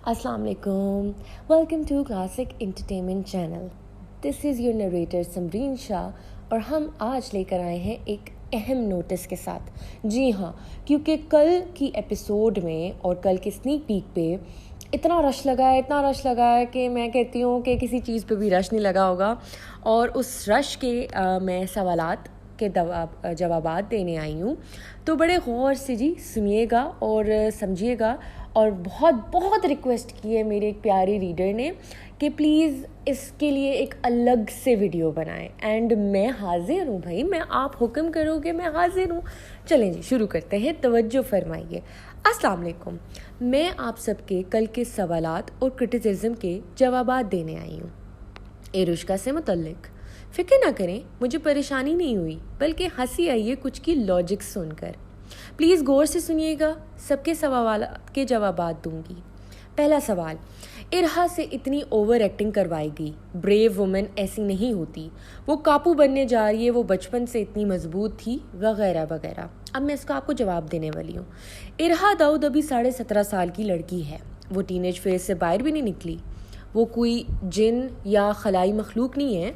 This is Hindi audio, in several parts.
Assalamu alaikum. Welcome to Classic Entertainment Channel. This is your narrator Samreen Shah और हम आज लेकर आए हैं एक अहम नोटिस के साथ। जी हाँ, क्योंकि कल की एपिसोड में और कल के स्नीक पीक पे इतना रश लगा है कि मैं कहती हूँ कि किसी चीज़ पे भी रश नहीं लगा होगा। और उस रश के मैं सवालात के जवाबात देने आई हूँ, तो बड़े गौर से जी सुनिएगा और समझिएगा। और बहुत बहुत रिक्वेस्ट की है मेरे एक प्यारे रीडर ने कि प्लीज़ इसके लिए एक अलग से वीडियो बनाएं। एंड मैं हाजिर हूँ भाई, मैं आप हुक्म करोगे मैं हाजिर हूँ। चलें जी शुरू करते हैं, तवज्जो फरमाइए। अस्सलाम वालेकुम। मैं आप सबके कल के सवालात और क्रिटिसिज्म के जवाबात देने आई हूँ एरुश्का से मुतल्लिक। फिक्र ना करें, मुझे परेशानी नहीं हुई बल्कि हंसी आई है कुछ की लॉजिक सुनकर। प्लीज़ गौर से सुनिएगा, सबके सवाल के जवाबात दूंगी। पहला सवाल, इरहा से इतनी ओवर एक्टिंग करवाई गई। ब्रेव वुमेन ऐसी नहीं होती, वो काबू बनने जा रही है, वो बचपन से इतनी मजबूत थी, वगैरह वगैरह। अब मैं इसका आपको जवाब देने वाली हूँ। इरहा दाऊद अभी 17.5 साल की लड़की है, वो टीनेज फेज से बाहर भी नहीं निकली। वो कोई जिन या खलाई मखलूक नहीं है,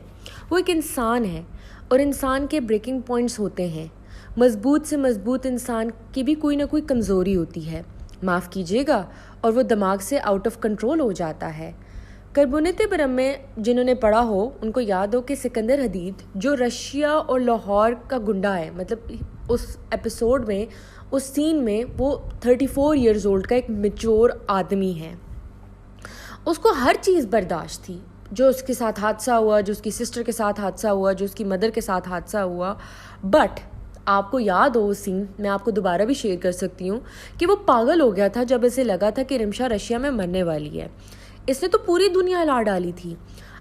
वो एक इंसान है और इंसान के ब्रेकिंग पॉइंट्स होते हैं। मजबूत से मजबूत इंसान की भी कोई ना कोई कमज़ोरी होती है, माफ़ कीजिएगा, और वो दिमाग से आउट ऑफ कंट्रोल हो जाता है। करबुनत बरम में जिन्होंने पढ़ा हो उनको याद हो कि सिकंदर हदीद जो रशिया और लाहौर का गुंडा है, मतलब उस एपिसोड में उस सीन में वो 34 ईयर्स ओल्ड का एक मैच्योर आदमी है। उसको हर चीज़ बर्दाश्त थी, जो उसके साथ हादसा हुआ, जो उसकी सिस्टर के साथ हादसा हुआ, जो उसकी मदर के साथ हादसा हुआ। बट आपको याद हो सीन, मैं आपको दोबारा भी शेयर कर सकती हूँ कि वो पागल हो गया था जब इसे लगा था कि रिमशा रशिया में मरने वाली है। इसने तो पूरी दुनिया हिला डाली थी।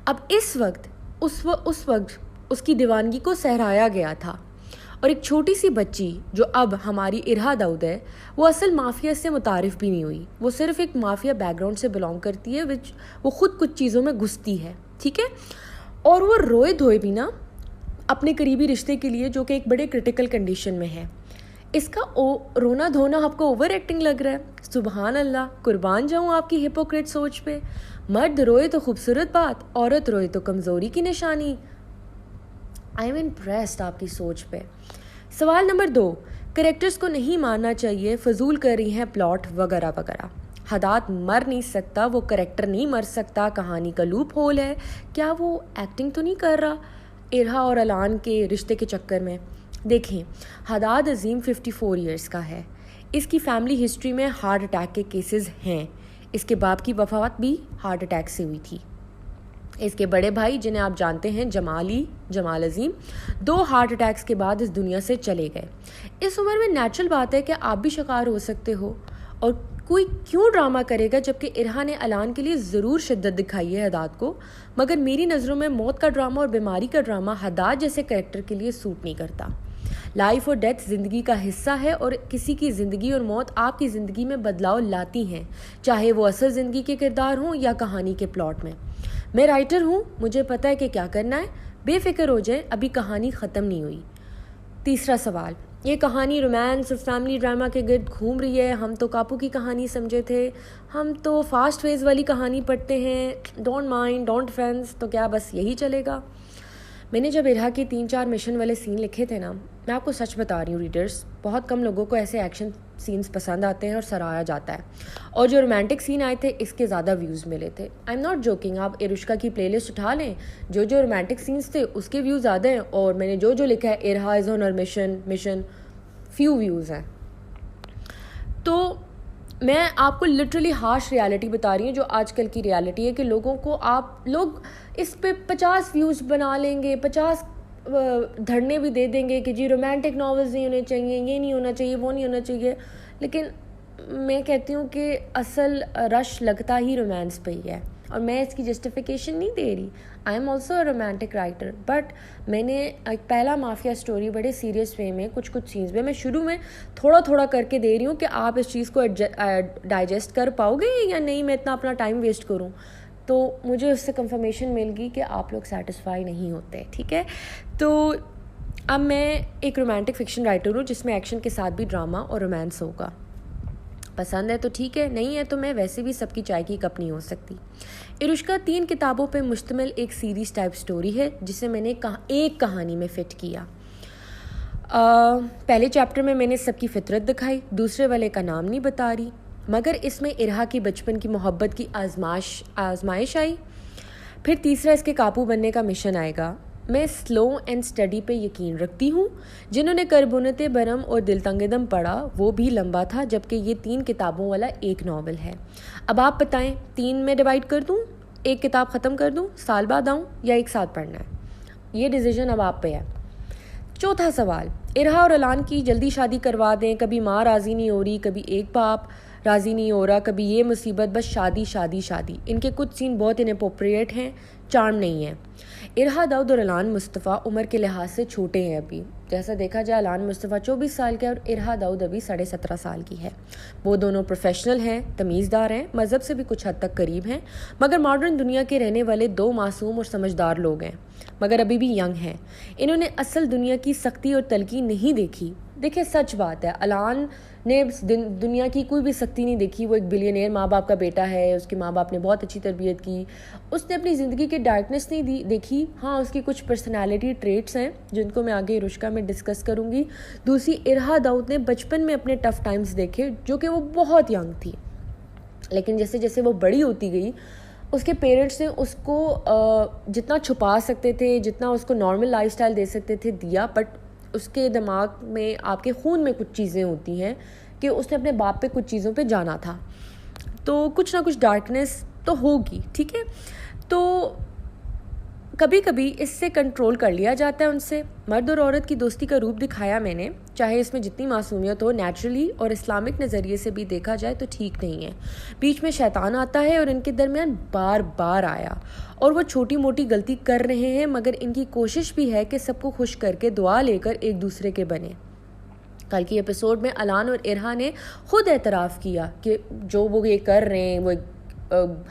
अब इस वक्त उस वक्त उसकी दीवानगी को सहराया गया था। और एक छोटी सी बच्ची जो अब हमारी इरहा दाऊद है, वो असल माफिया से मुतारिफ भी नहीं हुई। वो सिर्फ एक माफिया बैकग्राउंड से बिलोंग करती है, विच वो खुद कुछ चीज़ों में घुसती है, ठीक है। और वो रोए धोए भी ना अपने करीबी रिश्ते के लिए, जो कि एक बड़े क्रिटिकल कंडीशन में है। इसका रोना धोना आपको ओवर एक्टिंग लग रहा है? सुबहान अल्लाह, कुर्बान जाऊँ आपकी हिपोक्रेट सोच पे। मर्द रोए तो खूबसूरत बात, औरत रोए तो कमज़ोरी की निशानी। आई एम इम्प्रेस्ड आपकी सोच पे। सवाल नंबर 2, कैरेक्टर्स को नहीं मारना चाहिए, फजूल कर रही हैं प्लॉट वगैरह वगैरह। हदाद मर नहीं सकता, वो कैरेक्टर नहीं मर सकता, कहानी का लूप होल है। क्या वो एक्टिंग तो नहीं कर रहा इरहा और अलान के रिश्ते के चक्कर में? देखें, हदाद अजीम 54 ईयर्स का है। इसकी फैमिली हिस्ट्री में हार्ट अटैक के केसेस हैं। इसके बाप की वफात भी हार्ट अटैक से हुई थी। इसके बड़े भाई, जिन्हें आप जानते हैं जमाल अजीम, 2 हार्ट अटैक्स के बाद इस दुनिया से चले गए। इस उम्र में नेचुरल बात है कि आप भी शिकार हो सकते हो। और कोई क्यों ड्रामा करेगा, जबकि इरहा ने अलान के लिए ज़रूर शिद्दत दिखाई है हदाद को। मगर मेरी नज़रों में मौत का ड्रामा और बीमारी का ड्रामा हदाद जैसे कैरेक्टर के लिए सूट नहीं करता। लाइफ और डेथ ज़िंदगी का हिस्सा है और किसी की ज़िंदगी और मौत आपकी ज़िंदगी में बदलाव लाती हैं, चाहे वो असल ज़िंदगी के किरदार हों या कहानी के प्लॉट में। मैं राइटर हूँ, मुझे पता है कि क्या करना है। बेफिक्र हो जाए, अभी कहानी ख़त्म नहीं हुई। तीसरा सवाल, ये कहानी रोमांस और फैमिली ड्रामा के गिर्द घूम रही है। हम तो कापू की कहानी समझे थे, हम तो फास्ट फेज वाली कहानी पढ़ते हैं। डोंट माइंड, डोंट ऑफेंस, तो क्या बस यही चलेगा? मैंने जब इरहा के 3-4 मिशन वाले सीन लिखे थे ना, मैं आपको सच बता रही हूँ रीडर्स, बहुत कम लोगों को ऐसे एक्शन सीन्स पसंद आते हैं और सराहा जाता है। और जो रोमांटिक सीन आए थे, इसके ज़्यादा व्यूज़ मिले थे। आई एम नॉट जोकिंग, आप एरुश्का की प्लेलिस्ट उठा लें, जो रोमांटिक सीन्स थे उसके व्यूज़ ज़्यादा हैं। और मैंने जो लिखा है Irha is on her mission, few views हैं। तो मैं आपको लिटरली हार्श रियलिटी बता रही हूँ, जो आजकल की रियलिटी है कि लोग इस पे 50 व्यूज़ बना लेंगे, 50 धरने भी दे देंगे कि जी रोमांटिक नॉवेल्स नहीं होने चाहिए, ये नहीं होना चाहिए, वो नहीं होना चाहिए। लेकिन मैं कहती हूँ कि असल रश लगता ही रोमांस पे ही है। और मैं इसकी जस्टिफिकेशन नहीं दे रही। I am also a romantic writer, but मैंने एक पहला माफिया स्टोरी बड़े सीरियस वे में कुछ सीन्स में मैं शुरू में थोड़ा करके दे रही हूँ कि आप इस चीज़ को डाइजेस्ट कर पाओगे या नहीं, मैं इतना अपना टाइम वेस्ट करूँ। तो मुझे उससे कंफर्मेशन मिल गई कि आप लोग सेटिस्फाई नहीं होते, ठीक है। तो अब मैं एक रोमांटिक फिक्शन राइटर हूँ जिसमें एक्शन के साथ भी ड्रामा और रोमांस होगा। पसंद है तो ठीक है, नहीं है तो मैं वैसे भी सबकी चाय की कप नहीं हो सकती। इरुष्का 3 किताबों पे मुश्तमिल एक सीरीज़ टाइप स्टोरी है जिसे मैंने एक कहानी में फ़िट किया। पहले चैप्टर में मैंने सबकी फितरत दिखाई, दूसरे वाले का नाम नहीं बता रही, मगर इसमें इरहा की बचपन की मोहब्बत की आजमाइश आई। फिर तीसरा इसके काबू बनने का मिशन आएगा। मैं स्लो एंड स्टडी पे यकीन रखती हूँ। जिन्होंने करबुनते बरम और दिल तंगे दम पढ़ा वो भी लंबा था, जबकि ये 3 किताबों वाला एक नावल है। अब आप बताएं, 3 में डिवाइड कर दूँ, एक किताब ख़त्म कर दूँ, साल बाद आऊँ या एक साथ पढ़ना है, ये डिसीजन अब आप पे है। चौथा सवाल, इरहा और अलान की जल्दी शादी करवा दें, कभी माँ राज़ी नहीं हो रही, कभी एक बाप राज़ी नहीं हो रहा, कभी ये मुसीबत, बस शादी शादी शादी। इनके कुछ सीन बहुत इनअप्रोप्रिएट हैं, चार्म नहीं है। इरहा दाऊद और अलान मुस्तफ़ा उम्र के लिहाज से छोटे हैं अभी। जैसा देखा जाए अलान मुस्तफ़ा 24 साल के और इरहा दाऊद अभी 17.5 साल की है। वो दोनों प्रोफेशनल हैं, तमीज़दार हैं, मज़हब से भी कुछ हद तक करीब हैं, मगर मॉडर्न दुनिया के रहने वाले 2 मासूम और समझदार लोग हैं, मगर अभी भी यंग हैं। इन्होंने असल दुनिया की सख्ती और तलखी नहीं देखी। देखिए सच बात है, अलान ने दुनिया की कोई भी सख्ती नहीं देखी। वो एक बिलियनियर माँ बाप का बेटा है, उसके माँ बाप ने बहुत अच्छी तरबियत की, उसने अपनी ज़िंदगी की डार्कनेस नहीं देखी। हाँ, उसकी कुछ पर्सनालिटी ट्रेट्स हैं जिनको मैं आगे इरुष्का में डिस्कस करूँगी। दूसरी, इरहा दाऊद ने बचपन में अपने टफ़ टाइम्स देखे, जो कि वो बहुत यंग थी, लेकिन जैसे जैसे वो बड़ी होती गई उसके पेरेंट्स ने उसको जितना छुपा सकते थे, जितना उसको नॉर्मल लाइफस्टाइल दे सकते थे दिया, बट उसके दिमाग में, आपके खून में कुछ चीज़ें होती हैं कि उसने अपने बाप पे कुछ चीज़ों पे जाना था, तो कुछ ना कुछ डार्कनेस तो होगी, ठीक है। तो कभी कभी इससे कंट्रोल कर लिया जाता है उनसे। मर्द और औरत की दोस्ती का रूप दिखाया मैंने, चाहे इसमें जितनी मासूमियत हो, नेचुरली और इस्लामिक नज़रिए से भी देखा जाए तो ठीक नहीं है। बीच में शैतान आता है और इनके दरमियान बार बार आया, और वो छोटी मोटी गलती कर रहे हैं, मगर इनकी कोशिश भी है कि सबको खुश करके दुआ लेकर एक दूसरे के बने। कल की एपिसोड में अलान और इरहा ने खुद एतराफ़ किया कि जो वो ये कर रहे हैं, वो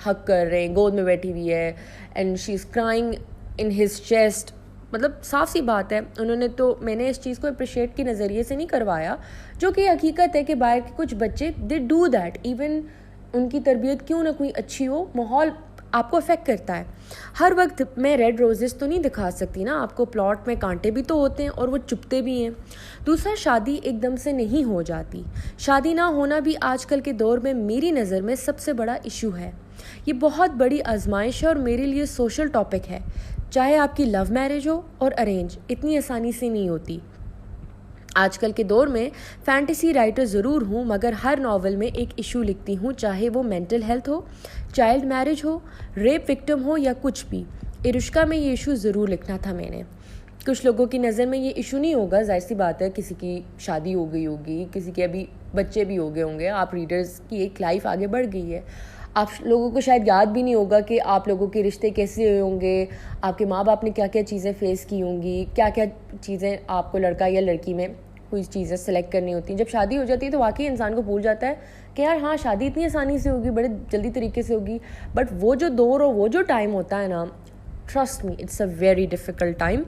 हक कर रहे हैं, गोद में बैठी हुई है and she is crying in his chest. मतलब साफ सी बात है, उन्होंने तो, मैंने इस चीज़ को अप्रिशिएट के नज़रिए से नहीं करवाया, जो कि हकीकत है कि बाहर के कुछ बच्चे दे डू दैट। इवन उनकी तरबियत क्यों ना कोई अच्छी हो, माहौल आपको अफेक्ट करता है। हर वक्त मैं रेड रोजेस तो नहीं दिखा सकती ना आपको, प्लॉट में कांटे भी तो होते हैं और वो चुभते भी हैं। दूसरा, शादी एकदम से नहीं हो जाती। शादी ना होना भी आजकल के दौर में मेरी नज़र में सबसे बड़ा इशू है। ये बहुत बड़ी आजमाइश है और मेरे लिए सोशल टॉपिक है। चाहे आपकी लव मैरिज हो और अरेंज, इतनी आसानी से नहीं होती। आजकल के दौर में फैंटेसी राइटर ज़रूर हूँ, मगर हर नावल में एक इशू लिखती हूँ, चाहे वो मेंटल हेल्थ हो, चाइल्ड मैरिज हो, रेप विक्टिम हो या कुछ भी। इरुष्का में ये इशू ज़रूर लिखना था मैंने। कुछ लोगों की नज़र में ये इशू नहीं होगा, जाहिर सी बात है, किसी की शादी हो गई होगी, किसी के अभी बच्चे भी हो गए होंगे, आप रीडर्स की एक लाइफ आगे बढ़ गई है। आप लोगों को शायद याद भी नहीं होगा कि आप लोगों के रिश्ते कैसे हुए होंगे, आपके माँ बाप ने क्या क्या चीज़ें फेस की होंगी, क्या क्या चीज़ें आपको लड़का या लड़की में कोई चीज़ें सेलेक्ट करनी होती हैं। जब शादी हो जाती है तो वाकई इंसान को भूल जाता है कि यार हाँ, शादी इतनी आसानी से होगी, बड़े जल्दी तरीके से होगी, बट वो जो दौर और वो जो टाइम होता है ना, trust me, it's a very difficult time.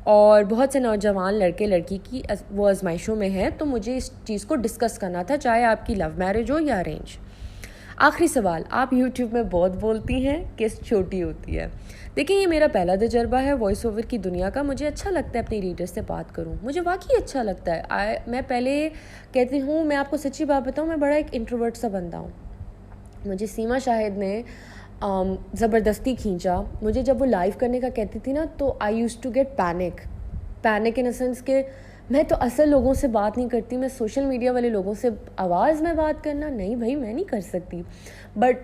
और बहुत से नौजवान लड़के लड़की की वो आजमाइशों में है, तो मुझे इस चीज़ को डिस्कस करना था, चाहे आपकी लव मैरिज हो या अरेंज। आखिरी सवाल, आप YouTube में बहुत बोलती हैं, किस छोटी होती है? देखिए, ये मेरा पहला तजर्बा है वॉइस ओवर की दुनिया का। मुझे अच्छा लगता है अपने रीडर से बात करूं, मुझे वाकई अच्छा लगता है। मैं पहले कहती हूँ, मैं आपको सच्ची बात बताऊँ, मैं बड़ा एक इंट्रोवर्ट सा बंदा हूँ। मुझे सीमा शाहिद ने ज़बरदस्ती खींचा। मुझे जब वो लाइव करने का कहती थी ना, तो I use to get panic in the sense के मैं तो असल लोगों से बात नहीं करती, मैं सोशल मीडिया वाले लोगों से आवाज़ में बात करना, नहीं भाई, मैं नहीं कर सकती। But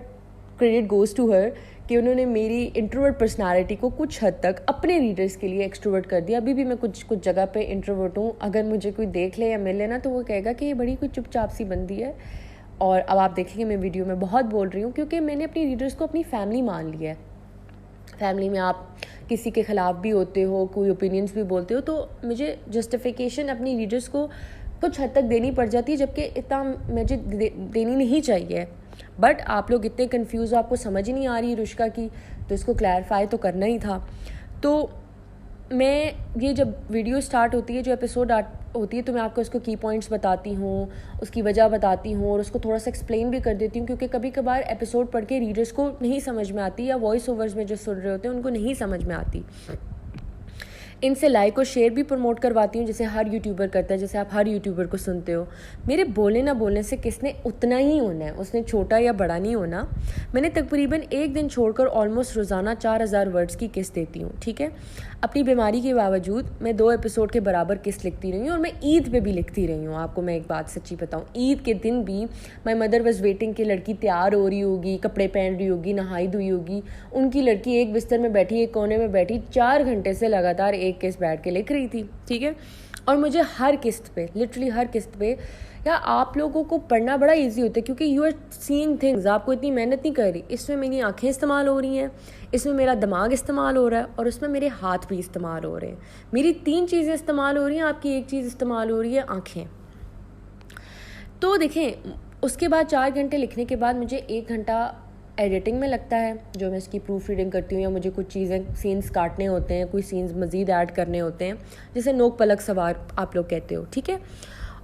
credit goes to her कि उन्होंने मेरी इंट्रोवर्ट पर्सनालिटी को कुछ हद तक अपने रीडर्स के लिए एक्सट्रोवर्ट कर दिया। अभी भी मैं कुछ जगह पे इंट्रोवर्ट हूँ। अगर मुझे कोई देख ले या मिल लेना तो वो कहेगा कि ये बड़ी कोई चुपचाप सी बंदी है। और अब आप देखेंगे मैं वीडियो में बहुत बोल रही हूँ, क्योंकि मैंने अपनी रीडर्स को अपनी फैमिली मान लिया है। फैमिली में आप किसी के ख़िलाफ़ भी होते हो, कोई ओपिनियंस भी बोलते हो, तो मुझे जस्टिफिकेशन अपनी रीडर्स को कुछ हद तक देनी पड़ जाती है, जबकि इतना मुझे देनी नहीं चाहिए। बट आप लोग इतने कंफ्यूज हो, आपको समझ ही नहीं आ रही रुष्का की, तो इसको क्लैरिफाई तो करना ही था। तो मैं ये जब वीडियो स्टार्ट होती है, जो एपिसोड होती है, तो मैं आपको उसको की पॉइंट्स बताती हूँ, उसकी वजह बताती हूँ और उसको थोड़ा सा एक्सप्लेन भी कर देती हूँ, क्योंकि कभी कभार एपिसोड पढ़ के रीडर्स को नहीं समझ में आती, या वॉइस ओवर्स में जो सुन रहे होते हैं उनको नहीं समझ में आती। इनसे लाइक और शेयर भी प्रमोट करवाती हूँ, जैसे हर यूट्यूबर करता है, जैसे आप हर यूट्यूबर को सुनते हो। मेरे बोलने ना बोलने से किसने उतना ही होना है, उसने छोटा या बड़ा नहीं होना। मैंने तकरीबन एक दिन छोड़कर ऑलमोस्ट रोज़ाना 4000 वर्ड्स की किस्त देती हूँ, ठीक है। अपनी बीमारी के बावजूद मैं 2 एपिसोड के बराबर किस्त लिखती रही हूँ, और मैं ईद पे भी लिखती रही हूँ। आपको मैं एक बात सच्ची बताऊँ, ईद के दिन भी माई मदर वॉज वेटिंग कि लड़की तैयार हो रही होगी, कपड़े पहन रही होगी, नहाई धुई होगी, उनकी लड़की एक बिस्तर में बैठी, एक कोने में बैठी 4 घंटे से लगातार एक किस्त बैठ के लिख रही थी, ठीक है। और मुझे हर किस्त पे, लिटरली हर किस्त पे, या आप लोगों को पढ़ना बड़ा इजी होता है, क्योंकि यू आर सीइंग थिंग्स, आपको इतनी मेहनत नहीं कर रही। इसमें मेरी आंखें इस्तेमाल हो रही हैं, इसमें मेरा दिमाग इस्तेमाल हो रहा है, और उसमें मेरे हाथ भी इस्तेमाल हो रहे हैं। मेरी 3 चीज़ें इस्तेमाल हो रही हैं, आपकी एक चीज़ इस्तेमाल हो रही है, आँखें। तो देखें, उसके बाद 4 घंटे लिखने के बाद मुझे 1 घंटा एडिटिंग में लगता है, जो मैं इसकी प्रूफ रीडिंग करती हूँ, या मुझे कुछ चीज़ें सीन्स काटने होते हैं, कोई सीन्स मज़ीद ऐड करने होते हैं, जैसे नोक पलक सवार आप लोग कहते हो, ठीक है।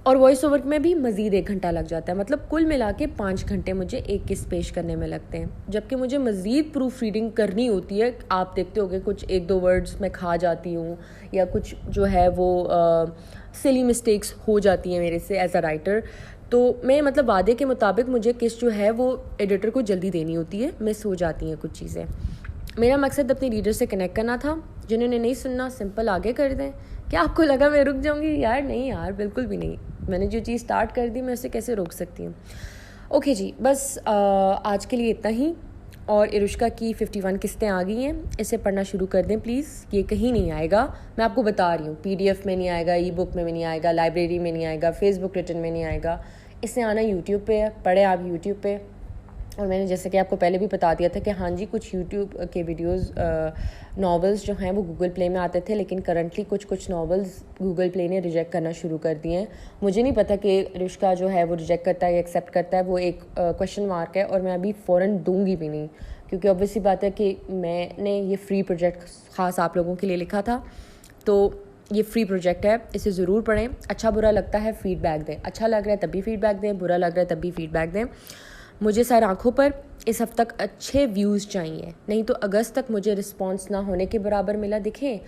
और वॉइस ओवर में भी मज़ीद 1 घंटा लग जाता है, मतलब कुल मिला के 5 घंटे मुझे एक किस्त पेश करने में लगते हैं। जबकि मुझे मज़ीद प्रूफ रीडिंग करनी होती है। आप देखते होगे कुछ 1-2 वर्ड्स मैं खा जाती हूँ, या कुछ जो है वो सिली मिस्टेक्स हो जाती हैं मेरे से एज अ राइटर। तो मैं मतलब वादे के मुताबिक मुझे किस्त जो है वो एडिटर को जल्दी देनी होती है, मिस हो जाती हैं कुछ चीज़ें। मेरा मकसद अपने रीडर से कनेक्ट करना था। जिन्होंने नहीं सुनना, सिंपल आगे कर दें। क्या आपको लगा मैं रुक जाऊंगी? यार नहीं यार, बिल्कुल भी नहीं। मैंने जो चीज़ स्टार्ट कर दी, मैं उसे कैसे रोक सकती हूँ। ओके जी, बस आज के लिए इतना ही। और इरुष्का की 51 किस्तें आ गई हैं, इसे पढ़ना शुरू कर दें प्लीज़। ये कहीं नहीं आएगा, मैं आपको बता रही हूँ। PDF में नहीं आएगा, ई-बुक में भी नहीं आएगा, लाइब्रेरी में नहीं आएगा, फेसबुक रिटन में नहीं आएगा। इसे आना यूट्यूब पे है, पढ़े आप यूट्यूब पे। और मैंने जैसे कि आपको पहले भी बता दिया था कि हाँ जी, कुछ यूट्यूब के वीडियोस नॉवेल्स जो हैं वो गूगल प्ले में आते थे, लेकिन करंटली कुछ नॉवेल्स गूगल प्ले ने रिजेक्ट करना शुरू कर दिए हैं। मुझे नहीं पता कि इरुष्का जो है वो रिजेक्ट करता है या एक्सेप्ट करता है, वो एक क्वेश्चन मार्क है। और मैं अभी फ़ौरन दूंगी भी नहीं, क्योंकि ऑब्वियसली बात है कि मैंने ये फ्री प्रोजेक्ट ख़ास आप लोगों के लिए लिखा था। तो ये फ्री प्रोजेक्ट है, इसे ज़रूर पढ़ें। अच्छा बुरा लगता है फीडबैक दें, अच्छा लग रहा है तब भी फीडबैक दें, बुरा लग रहा है तब भी फीडबैक दें। मुझे सर आँखों पर इस हफ्ते तक अच्छे व्यूज़ चाहिए, नहीं तो अगस्त तक मुझे रिस्पांस ना होने के बराबर मिला। देखें,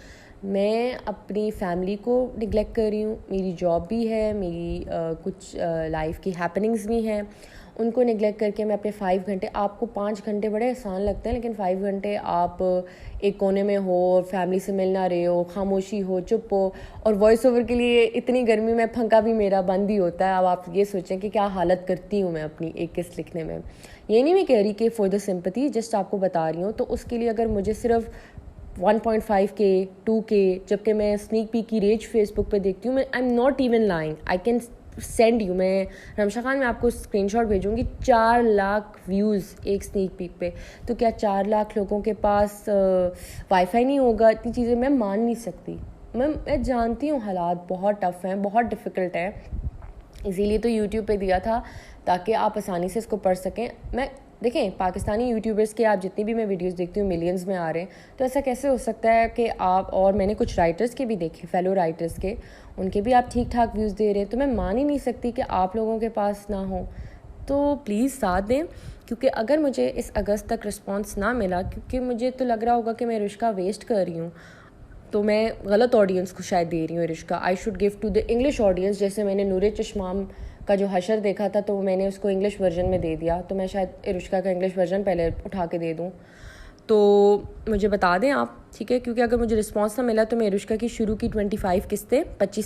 मैं अपनी फैमिली को निगलेक्ट कर रही हूँ, मेरी जॉब भी है, मेरी कुछ लाइफ की हैपनिंग्स भी हैं, उनको निगलेक्ट करके मैं अपने 5 घंटे, आपको 5 घंटे बड़े आसान लगते हैं, लेकिन 5 घंटे आप एक कोने में हो और फैमिली से मिल ना रहे हो, खामोशी हो, चुप हो, और वॉइस ओवर के लिए इतनी गर्मी में पंखा भी मेरा बंद ही होता है। अब आप ये सोचें कि क्या हालत करती हूँ मैं अपनी एक किस्त लिखने में। ये नहीं मैं कह रही कि फॉर द सिंपैथी, जस्ट आपको बता रही हूँ। तो उसके लिए अगर मुझे सिर्फ 1.5K 2K, जबकि मैं स्नीक पीक की रेज फेसबुक पे देखती हूँ, मैं I am not even lying, I can send you, मैं रमशा खान, मैं आपको स्क्रीनशॉट भेजूंगी। 4 लाख व्यूज़ एक स्नीक पीक पे। तो क्या 4 लाख लोगों के पास वाईफाई नहीं होगा? इतनी चीज़ें मैं मान नहीं सकती। मैं जानती हूँ हालात बहुत टफ हैं, बहुत डिफ़िकल्ट है, इसीलिए तो यूट्यूब पे दिया था ताकि आप आसानी से इसको पढ़ सकें। मैं देखें, पाकिस्तानी यूट्यूबर्स के आप जितनी भी मैं वीडियोस देखती हूँ मिलियंस में आ रहे हैं, तो ऐसा कैसे हो सकता है कि आप, और मैंने कुछ राइटर्स के भी देखे, फेलो राइटर्स के, उनके भी आप ठीक ठाक व्यूज़ दे रहे हैं। तो मैं मान ही नहीं सकती कि आप लोगों के पास ना हो। तो प्लीज़ साथ दें, क्योंकि अगर मुझे इस अगस्त तक रिस्पॉन्स ना मिला, क्योंकि मुझे तो लग रहा होगा कि मैं इरुष्का वेस्ट कर रही हूँ, तो मैं गलत ऑडियंस को शायद दे रही हूँ Irushka. I should give to the English audience. जैसे मैंने नूरे चश्माम का जो हशर देखा था, तो मैंने उसको इंग्लिश वर्जन में दे दिया, तो मैं शायद इरुष्का का इंग्लिश वर्जन पहले उठा के दे दूँ। तो मुझे बता दें आप, ठीक है, क्योंकि अगर मुझे रिस्पांस ना मिला तो मैं इरुष्का की शुरू की 25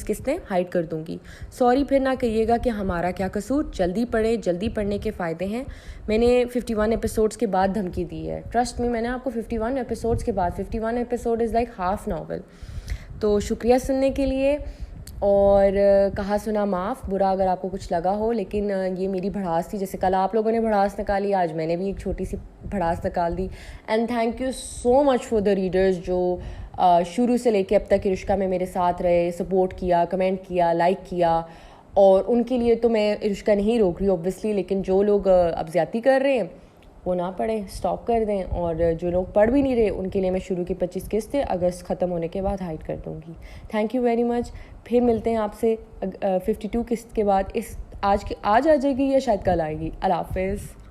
किस्तें हाइड कर दूंगी। सॉरी फिर ना कहिएगा कि हमारा क्या कसूर। जल्दी पढ़े, जल्दी पढ़ने के फ़ायदे हैं। मैंने 51 एपिसोड्स के बाद धमकी दी है, ट्रस्ट में। मैंने आपको 51 एपिसोड्स के बाद, 51 episode is like half novel. तो शुक्रिया सुनने के लिए, और कहा सुना माफ़, बुरा अगर आपको कुछ लगा हो, लेकिन ये मेरी भड़ास थी। जैसे कल आप लोगों ने भड़ास निकाली, आज मैंने भी एक छोटी सी भड़ास निकाल दी। And thank you so much for the readers जो शुरू से लेके अब तक इरुष्का में मेरे साथ रहे, सपोर्ट किया, कमेंट किया, लाइक किया। और उनके लिए तो मैं इरुष्का नहीं रोक रही ऑब्वियसली, लेकिन जो लोग अब ज़्यादती कर रहे हैं वो ना पढ़ें, स्टॉप कर दें। और जो लोग पढ़ भी नहीं रहे उनके लिए मैं शुरू की 25 किस्तें अगस्त ख़त्म होने के बाद हाइड कर दूँगी। Thank you very much. फिर मिलते हैं आपसे 52 किस्त के बाद। आज आ जाएगी या शायद कल आएगी। अल्लाह हाफ़िज़।